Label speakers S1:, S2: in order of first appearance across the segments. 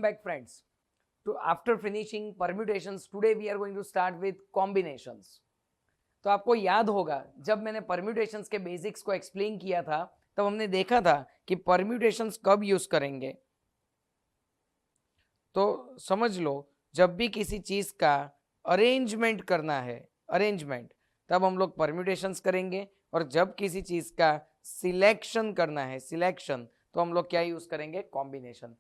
S1: back friends. After finishing permutations, today we are going to start with combinations. तो आपको याद होगा जब मैंने परम्यूटेशंस के बेसिक्स को एक्सप्लेन किया था तब हमने देखा था कि परम्यूटेशंस कब यूज करेंगे। तो समझ लो जब भी किसी चीज का अरेंजमेंट करना है, अरेंजमेंट, तब हम लोग परम्यूटेशंस करेंगे, और जब किसी चीज का सिलेक्शन करना है, सिलेक्शन, तो हम लोग क्या यूज करेंगे, combination.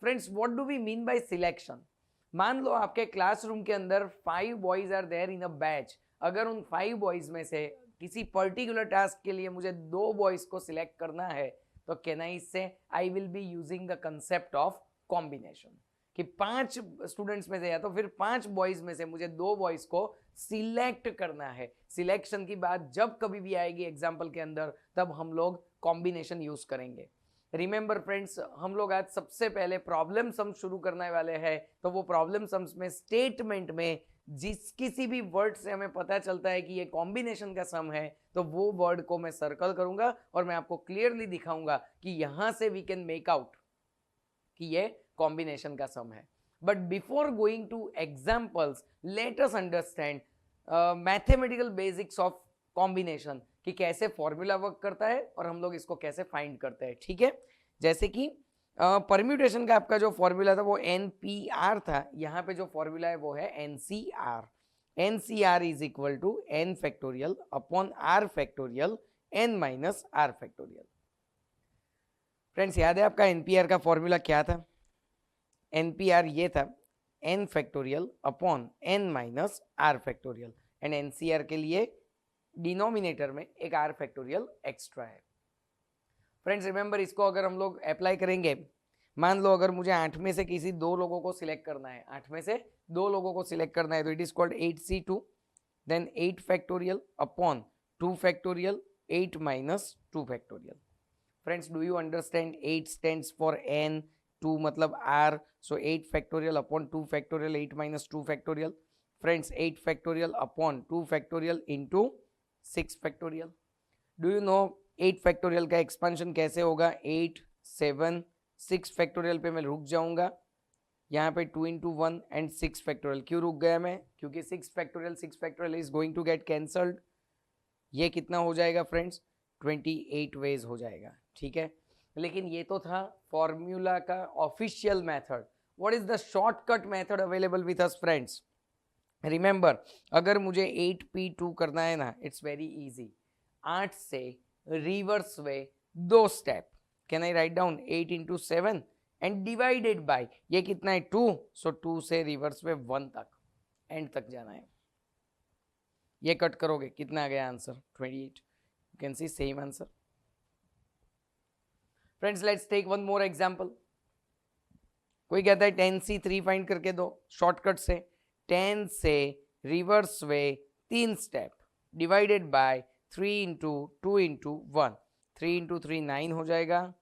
S1: Friends, what do we mean by selection? मान लो आपके क्लासरूम के अंदर 5 boys are there in a batch. अगर उन 5 बॉयज में से किसी पर्टिकुलर टास्क के लिए मुझे 2 बॉयज को सिलेक्ट करना है, तो कैन आई से I will be using the concept of combination, कि 5 स्टूडेंट्स में से या तो फिर 5 बॉयज में से मुझे 2 बॉयज को सिलेक्ट करना है। सिलेक्शन की बात जब कभी भी आएगी एग्जाम्पल के अंदर, तब हम लोग कॉम्बिनेशन यूज करेंगे। रिमेंबर फ्रेंड्स, हम लोग आज सबसे पहले प्रॉब्लम सम शुरू करने वाले हैं। तो वो प्रॉब्लम सम्स में स्टेटमेंट में जिस किसी भी वर्ड से हमें पता चलता है कि ये कॉम्बिनेशन का सम है, तो वो वर्ड को मैं सर्कल करूंगा और मैं आपको क्लियरली दिखाऊंगा कि यहां से वी कैन मेक आउट कि ये कॉम्बिनेशन का सम है। But before going two examples, let us understand mathematical basics of combination, कि कैसे फॉर्मूला वर्क करता है और हम लोग इसको कैसे फाइंड करते हैं। ठीक है, जैसे कि परम्यूटेशन का आपका जो फॉर्मूला था वो NPR था, यहाँ पे जो फॉर्मूला है वो है NCR। NCR is equal to n factorial upon r factorial n minus r factorial. Friends, याद है आपका NPR का फॉर्मूला क्या था? NPR ये था n factorial upon n minus r factorial, and NCR के लिए डिनोमिनेटर में एक r फैक्टोरियल एक्स्ट्रा है। फ्रेंड्स रिमेंबर, इसको अगर हम लोग अप्लाई करेंगे, मान लो अगर मुझे 8 में से किसी 2 लोगों को सिलेक्ट करना है, 8 में से 2 लोगों को सिलेक्ट करना है, तो it is called 8C2, then 8 factorial upon 2 factorial 8 minus 2 factorial. Friends, do you understand? 8 stands for n, 2 मतलब r, so 8 factorial upon 2 factorial 8 minus 2 factorial. Friends, 8 factorial upon 2 factorial into 6 factorial. Do you know 8 factorial का expansion कैसे होगा? 8 7 6 factorial पे मैं रुक जाऊंगा, यहाँ पे 2 इंटू 1 एंड 6 फैक्टोरियल। क्यों रुक गया मैं? क्योंकि 6 फैक्टोरियल is going to get cancelled. ये कितना हो जाएगा फ्रेंड्स? 28 वेज हो जाएगा। ठीक है, लेकिन ये तो था फॉर्मूला का official method. What is the shortcut method available with us friends? Remember, अगर मुझे 8P2 करना है ना, इट्स वेरी इजी। 8 से reverse way 2 step. Can I write down 8 into 7 and divided by, ये कितना है? 2, सो 2 से रिवर्स वे 1 तक, एंड तक जाना है। ये कट करोगे, कितना आ गया answer? 28। You can see same answer. Friends, let's take one more example. कोई कहता है 10C3 फाइंड करके दो शॉर्टकट से। 10 से reverse way 3 step divided by 3 into 2 into 1, 3 into 3 9 हो जाएगा।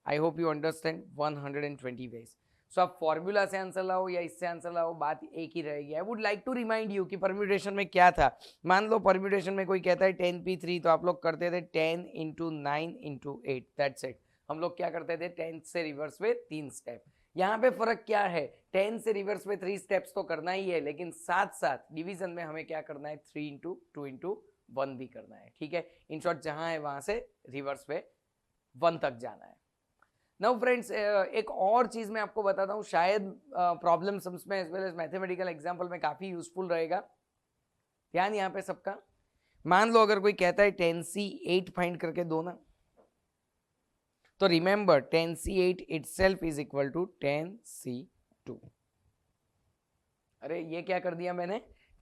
S1: I hope you understand, 120 ways. So आप फॉर्मूला से आंसर लाओ या इससे आंसर लाओ, बात एक ही रहेगी। I would like to remind you कि परम्यूटेशन में क्या था। मान लो परम्यूटेशन में कोई कहता है 10P3, तो आप लोग करते थे 10 इंटू 9 इंटू 8, दैट्स इट। हम लोग क्या करते थे? 10 से रिवर्स वे 3 स्टेप। यहाँ पे फर्क क्या है? 10 से रिवर्स में 3 स्टेप्स तो करना ही है, लेकिन साथ साथ डिवीजन में हमें क्या करना है? 3 इंटू 2 इंटू 1 भी करना है। ठीक है, इन शॉर्ट जहां है वहां से रिवर्स में 1 तक जाना है। नाउ फ्रेंड्स, एक और चीज मैं आपको बताता हूँ, शायद प्रॉब्लम सम्स में as well as mathematical example में काफी यूजफुल रहेगा। ध्यान यहाँ पे सबका। मान लो अगर कोई कहता है 10C8 फाइंड करके दो ना, तो remember 10C8 itself is equal to 10C2। अरे ये क्या कर दिया मैंने?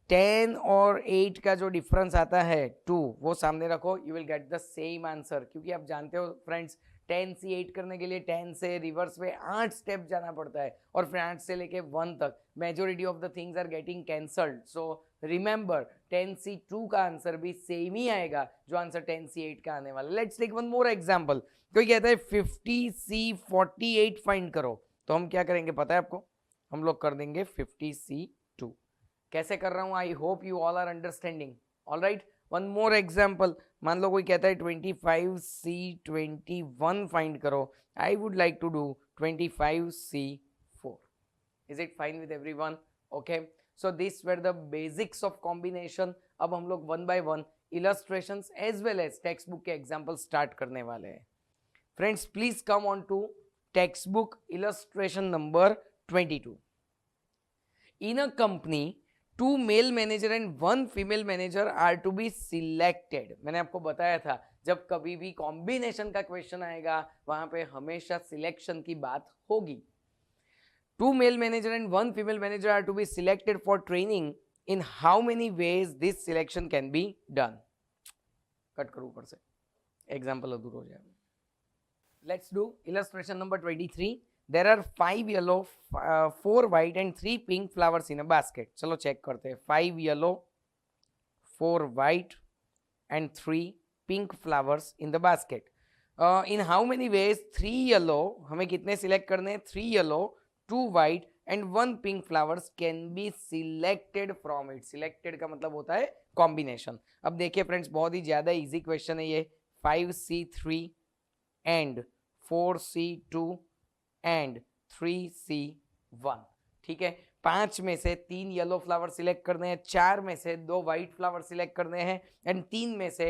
S1: 10 और 8 का जो डिफरेंस आता है 2, वो सामने रखो, you will get the same answer. क्योंकि आप जानते हो फ्रेंड्स, 10C8 करने के लिए 10 से रिवर्स में 8 स्टेप जाना पड़ता है, और फिर 8 से लेके 1 तक majority of the things are getting cancelled. So remember 10C2 का आंसर भी सेम ही आएगा जो आंसर 10C8 का आने वाला। Let's take one more example. कोई कहता है 50C48 फाइंड करो, तो हम क्या करेंगे पता है आपको? हम लोग कर देंगे 50C2। कैसे कर रहा हूं? I hope you all are understanding. All right, one more example. मान लो कोई कहता है 25C21 फाइंड करो, I would like to do 25C4। Is it fine with everyone? Okay, so this were the basics of combination. अब हम लोग one by one illustrations as well as textbook के एग्जाम्पल स्टार्ट करने वाले हैं. Friends, please come on to textbook illustration number 22. In a company, 2 male manager and 1 female manager are to be selected. मैंने आपको बताया था जब कभी भी कॉम्बिनेशन का क्वेश्चन आएगा वहां पे हमेशा सिलेक्शन की बात होगी. 2 male manager and 1 female manager are to be selected for training. In how many ways this selection can be done? Cut करो ऊपर से, एग्जाम्पल अधूरा हो जाएगा. Let's do illustration number 23. There are 5 yellow, 4 white and 3 pink flowers in a basket. चलो check करते हैं. 5 yellow, 4 white and 3 pink flowers in the basket. In how many ways 3 yellow, हमें कितने सिलेक्ट करने हैं? 3 yellow, 2 white and 1 pink flowers can be selected from it. Selected का मतलब होता है कॉम्बिनेशन. अब देखिए फ्रेंड्स, बहुत ही ज्यादा इजी क्वेश्चन है ये. 5C3 and 4C2 and 3C1. ठीक है, 5 में से 3 येलो फ्लावर सिलेक्ट करने हैं, 4 में से 2 व्हाइट फ्लावर सिलेक्ट करने हैं एंड 3 में से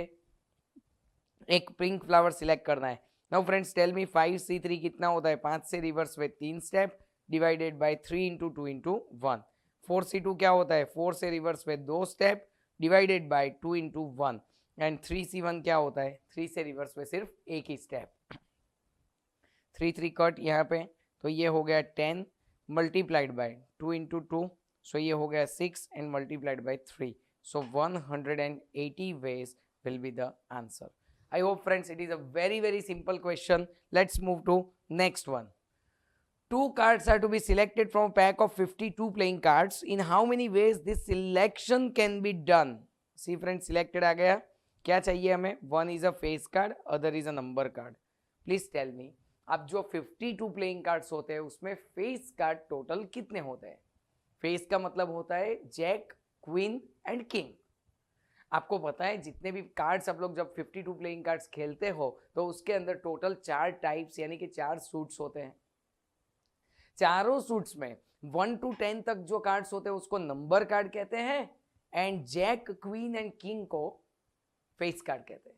S1: 1 पिंक फ्लावर सिलेक्ट करना है. Now friends tell me 5C3 कितना होता है? 5 से रिवर्स में 3 step divided by 3 into 2 into 1. 4C2 क्या होता है? 4 से रिवर्स में 2 step divided bye 2 into 1. And 3C1 क्या होता है? 3 से रिवर्स में सिर्फ एक ही स्टेप. 3 कट यहाँ पे, तो ये हो गया 10 मल्टीप्लाइड बाय 2 इंटू 2, सो ये हो गया 6 and multiplied by 3. So 180 ways will be the answer. I hope friends it is a very simple question. Let's move to next one. 2 cards are to be selected from a pack of 52 playing cards. In how many ways this selection can be done? See friends, selected आ गया. क्या चाहिए हमें? 1 is a face card, other is a number card. Please tell me, अब जो 52 playing cards होते हैं उसमें face card total कितने होते हैं? फेस का मतलब होता है जैक, क्वीन एंड किंग. आपको पता है जितने भी कार्ड्स आप लोग जब 52 प्लेइंग कार्ड्स खेलते हो तो उसके अंदर टोटल 4 टाइप्स यानी कि 4 सूट्स होते हैं. चारों सूट्स में 1 to 10 तक जो कार्ड्स होते हैं उसको नंबर कार्ड कहते हैं and jack, queen and king को फेस कार्ड कहते हैं.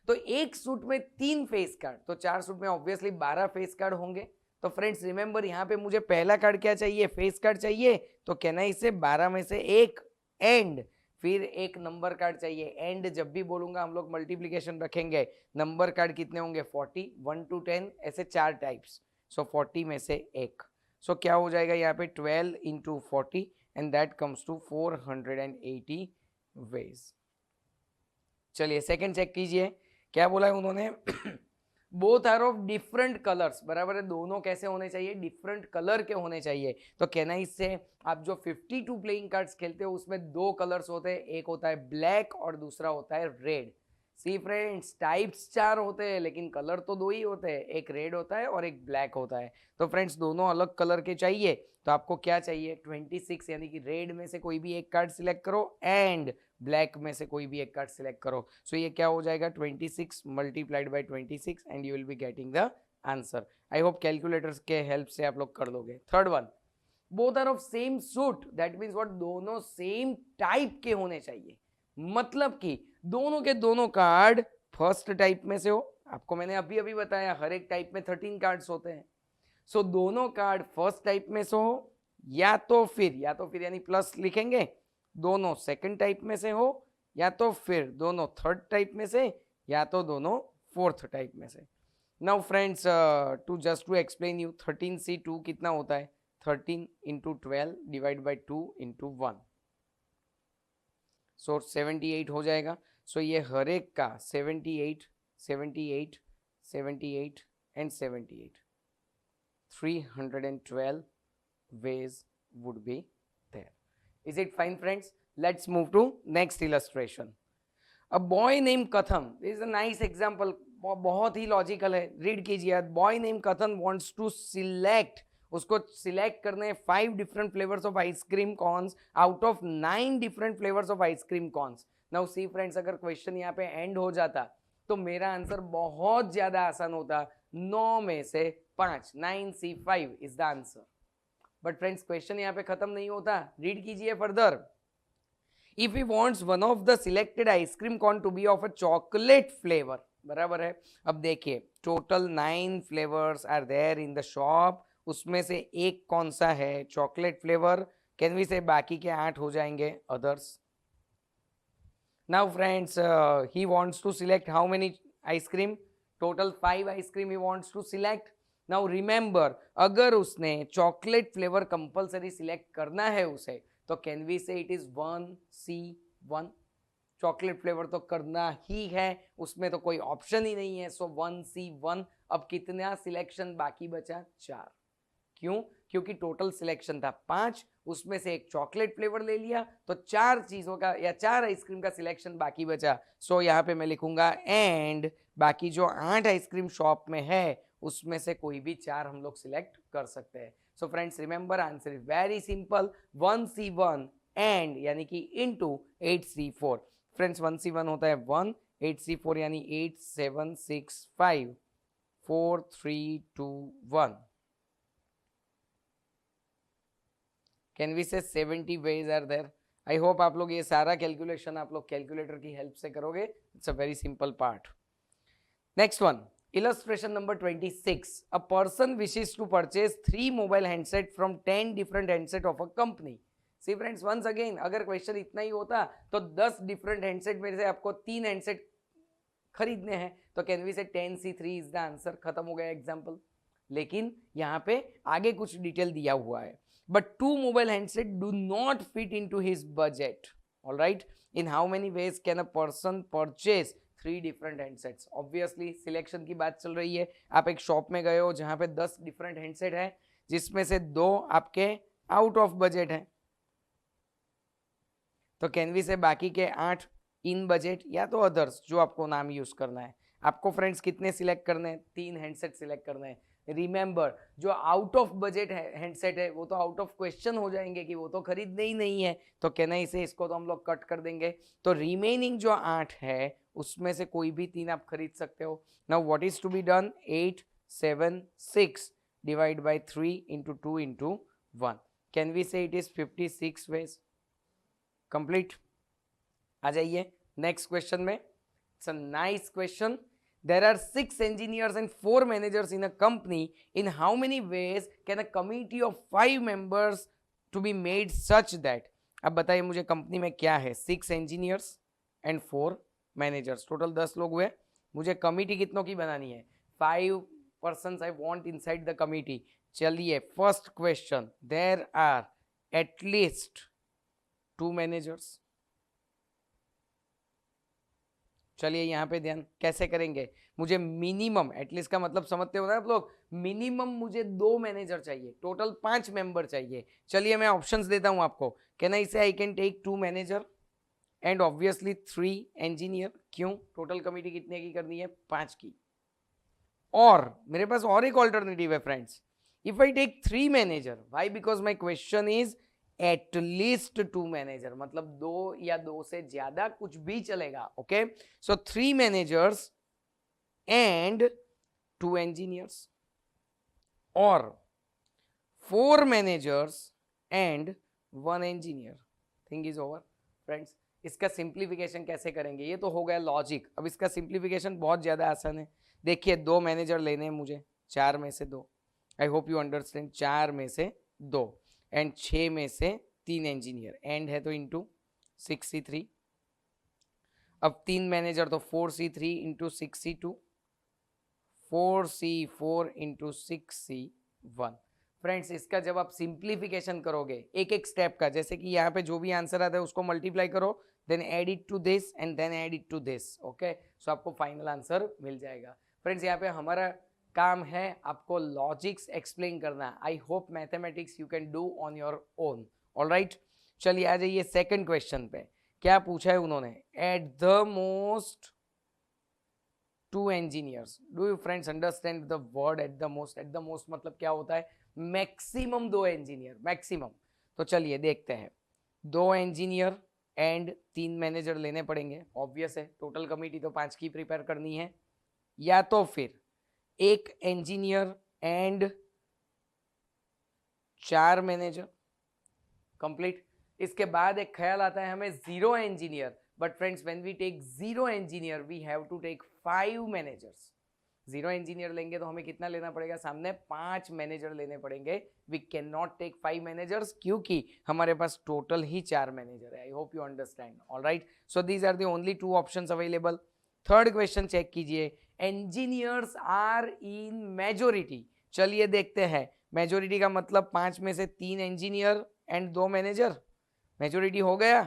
S1: तो एक सूट में 3 फेस कार्ड, तो 4 सूट में ऑब्वियसली 12 फेस कार्ड होंगे. तो फ्रेंड्स रिमेंबर, यहाँ पे मुझे पहला कार्ड क्या चाहिए? फेस कार्ड चाहिए. तो कहना इसे 12 में से एक एंड फिर एक नंबर कार्ड चाहिए. एंड जब भी बोलूंगा हम लोग मल्टीप्लीकेशन रखेंगे. नंबर कार्ड कितने होंगे? 40, 1 to 10 ऐसे 4 टाइप्स. सो 40 में से एक. सो क्या हो जाएगा यहाँ पे? 12 into 40 and that comes to 480 ways. चलिए सेकंड चेक कीजिए. क्या बोला है उन्होंने? Both are of different colours. बराबर है, दोनों कैसे होने चाहिए? डिफरेंट कलर के होने चाहिए. तो कहना इससे आप जो 52 प्लेइंग कार्ड्स खेलते हो उसमें 2 कलर्स होते हैं, एक होता है ब्लैक और दूसरा होता है रेड. सी फ्रेंड्स, टाइप्स 4 होते हैं लेकिन कलर तो 2 ही होते हैं, एक रेड होता है और एक ब्लैक होता है. तो फ्रेंड्स दोनों अलग कलर के चाहिए. तो आपको क्या चाहिए? 26 यानी कि रेड में से कोई भी एक कार्ड सिलेक्ट करो एंड ब्लैक में से कोई भी एक कार्ड सिलेक्ट करो. सो ये क्या हो जाएगा? 26 multiplied by 26 and you will be getting the answer. I hope calculators के हेल्प से आप लोग कर लोगे. Third one, both are of same suit. That means what? दोनों सेम टाइप के होने चाहिए. मतलब कि दोनों के दोनों कार्ड फर्स्ट टाइप में से हो. आपको मैंने अभी अभी बताया हर एक टाइप में 13 कार्ड्स होते हैं. सो दोनों कार्ड फर्स्ट टाइप में से हो या तो फिर यानी प्लस लिखेंगे, दोनों सेकंड टाइप में से हो या तो फिर दोनों थर्ड टाइप में से या तो दोनों फोर्थ टाइप में से. Now friends to explain you, 13C2 कितना होता है? 13 into 12 divide by 2 into 1. So 78 हो जाएगा. सो ये हर एक का 78, 78, 78 and 78, 312 ways would be there. Is it fine friends? Let's move to next illustration. A boy named Katham. This is a nice example. बहुत ही logical है. रीड कीजिए. बॉय नेम कथन wants to select, उसको सिलेक्ट करने 5 different flavours of ice cream corns out of 9 different flavours of ice cream corns. Now see friends, अगर question यहाँ पे and हो जाता तो मेरा आंसर बहुत ज्यादा आसान होता. 9 में से 5, 9C5 is the answer. But friends question यहाँ पे खत्म नहीं होता, रीड कीजिए further. If he wants one of the selected ice cream cone to be of a chocolate flavour, बराबर है. अब देखिए total 9 flavours are there in the shop, उसमें से एक कौन सा है चॉकलेट फ्लेवर. कैन वी से बाकी के 8 हो जाएंगे others. Now friends he wants to select how many ice cream, total 5 ice cream he wants to select. Now remember अगर उसने चॉकलेट फ्लेवर कंपलसरी सिलेक्ट करना है उसे, तो can we say it is 1C1. Chocolate flavour तो करना ही है, उसमें तो कोई ऑप्शन ही नहीं है. सो 1C1. अब कितना सिलेक्शन बाकी बचा, 4. क्यों? क्योंकि टोटल सिलेक्शन था 5, उसमें से एक चॉकलेट फ्लेवर ले लिया, तो 4 चीजों का या 4 आइसक्रीम का सिलेक्शन बाकी बचा. सो यहाँ पे मैं लिखूंगा एंड बाकी जो 8 आइसक्रीम शॉप में है उसमें से कोई भी 4 हम लोग सिलेक्ट कर सकते हैं. So friends remember answer is very simple, 1C1 and यानी कि इनटू 8C4. फ्रेंड्स 1C1 होता है 1, 8C4 यानी 8 7 6 5 4 3 2 1. Can we say 70 ways are there. I hope आप लोग ये सारा कैलकुलेशन आप लोग कैलकुलेटर की हेल्प से करोगे. It's a very simple part. Next one, illustration number 26. A person wishes to purchase 3 mobile handset from 10 different handset of a company. See friends, once again अगर क्वेश्चन इतना ही होता तो 10 डिफरेंट हैंडसेट में से आपको 3 हैंडसेट खरीदने हैं, तो कैन वी से 10C3 इज द आंसर. खत्म हो गया एग्जांपल. लेकिन यहाँ पे आगे कुछ डिटेल दिया हुआ है. But 2 mobile handset do not fit into his budget. All right. In how many ways can a person purchase 3 different handsets? Obviously selection की बात चल रही है. आप एक शॉप में गए हो जहां पे 10 डिफरेंट हैंडसेट है, जिसमें से 2 आपके आउट ऑफ बजट है, तो कैन वी से बाकी के 8 इन बजट या तो अदर्स जो आपको नाम यूज करना है. आपको फ्रेंड्स कितने सिलेक्ट करने हैं, 3 हैंडसेट सिलेक्ट करने हैं. रिमेंबर जो आउट ऑफ बजट हैंडसेट है वो तो आउट ऑफ क्वेश्चन हो जाएंगे कि वो तो खरीदने ही नहीं है, तो कहना इसे इसको तो हम लोग कट कर देंगे. तो रिमेनिंग जो 8 है उसमें से कोई भी 3 आप खरीद सकते हो. Now what is to be done, 8 7 6 divide by 3 into 2 into 1. Can we say it is 56 ways. Complete. आ जाइए नेक्स्ट क्वेश्चन में. It's a nice question. There are 6 engineers and 4 managers in a company. In how many ways can a committee of 5 members to be made such that? अब बताइए मुझे company में क्या है, 6 engineers and 4 managers, total 10 लोग हुए. मुझे committee कितनों की बनानी है, 5 persons I want inside the committee. चलिए first question, there are at least 2 managers. चलिए यहाँ पे ध्यान कैसे करेंगे. मुझे मिनिमम, एटलीस्ट का मतलब समझते हो ना आप लोग, मिनिमम मुझे 2 मैनेजर चाहिए, टोटल 5 मेंबर चाहिए. चलिए मैं ऑप्शंस देता हूँ आपको. कहना इसे I can take 2 manager and obviously 3 engineer. क्यों, टोटल कमिटी कितने की करनी है, 5 की. और मेरे पास और एक ऑल्टरनेटिव है friends, if I take 3 manager, why, because my question is at least 2 manager, मतलब 2 या 2 से ज्यादा कुछ भी चलेगा. Okay, so 3 managers and 2 engineers और 4 managers and 1 engineer. Thing is over. Friends इसका सिंप्लीफिकेशन कैसे करेंगे, ये तो हो गया लॉजिक. अब इसका सिंप्लीफिकेशन बहुत ज्यादा आसान है. देखिए 2 मैनेजर लेने हैं मुझे, 4 में से 2. आई होप यू अंडरस्टैंड. 4 में से 2 एंड 6 में से 3 इंजीनियर, एंड है तो इंटू 6C3. अब 3 मैनेजर तो 4C3 into 6C2, 4C4 into 6C1. Friends इसका जब आप सिंप्लीफिकेशन करोगे एक एक स्टेप का, जैसे कि यहाँ पे जो भी आंसर आता है उसको मल्टीप्लाई करो, then add it to this and then add it to this. Okay, so आपको फाइनल आंसर मिल जाएगा. फ्रेंड्स यहाँ पे हमारा काम है आपको लॉजिक्स एक्सप्लेन करना. I hope mathematics you can do on your own. Alright, चलिए आ जाइए सेकंड क्वेश्चन पे. क्या पूछा है उन्होंने, at the most 2 engineers. Do you friends understand the word at the most? At the most मतलब क्या होता है, मैक्सिमम 2 engineer, मैक्सिमम. तो चलिए देखते हैं. 2 engineer एंड 3 मैनेजर लेने पड़ेंगे, ऑब्वियस है. टोटल कमिटी तो 5 की प्रिपेयर करनी है. या तो फिर 1 engineer एंड 4 मैनेजर, कंप्लीट। इसके बाद एक ख्याल आता है हमें 0 engineer, but friends when we take 0 engineer we have to take 5 managers. 0 engineer लेंगे तो हमें कितना लेना पड़ेगा, सामने 5 मैनेजर लेने पड़ेंगे। We can not take 5 managers क्योंकि हमारे पास टोटल ही 4 मैनेजर है। I hope you understand. All right, so these are the only 2 options available. Third question check कीजिए, इंजीनियर्स आर इन मेजोरिटी। चलिए देखते हैं, मेजोरिटी का मतलब 5 में से 3 इंजीनियर एंड 2 मैनेजर, मेजोरिटी हो गया।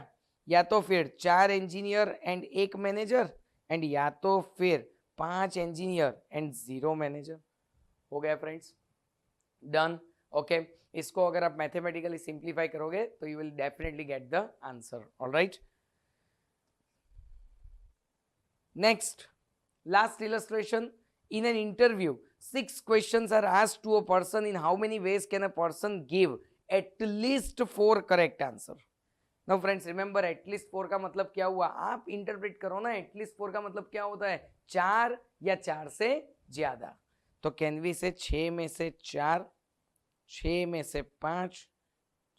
S1: या तो फिर 4 इंजीनियर एंड 1 मैनेजर, एंड या तो फिर 5 इंजीनियर एंड 0 मैनेजर। हो गया फ्रेंड्स, डन। ओके, इसको अगर आप मैथमेटिकली सिंप्लीफाई करोगे तो you will definitely get the answer. Alright, next, last illustration. In an interview 6 questions are asked to a person. In how many ways can a person give at least 4 correct answer? Now friends remember, at least 4 का मतलब क्या हुआ, आप interpret करो ना। at least 4 का मतलब क्या होता है, 4 या 4 से ज्यादा। तो कैन वी से 6 में से 4, 6 में से 5,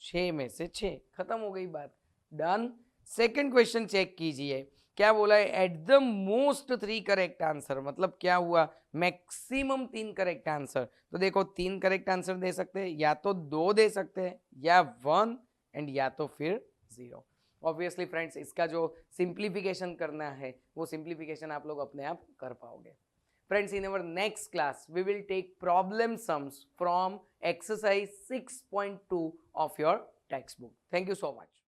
S1: 6 में से 6, खत्म हो गई बात, डन। सेकंड क्वेश्चन चेक कीजिए, क्या बोला है, at the most 3 correct answer, मतलब क्या हुआ, मैक्सिमम 3 करेक्ट आंसर। तो देखो 3 करेक्ट आंसर दे सकते हैं, या तो 2 दे सकते हैं, या 1 एंड या तो फिर 0। ऑब्वियसली फ्रेंड्स इसका जो सिंप्लीफिकेशन करना है वो सिंप्लीफिकेशन आप लोग अपने आप कर पाओगे। Friends in our next class we will take problem sums from exercise 6.2 of your textbook. Thank you so much.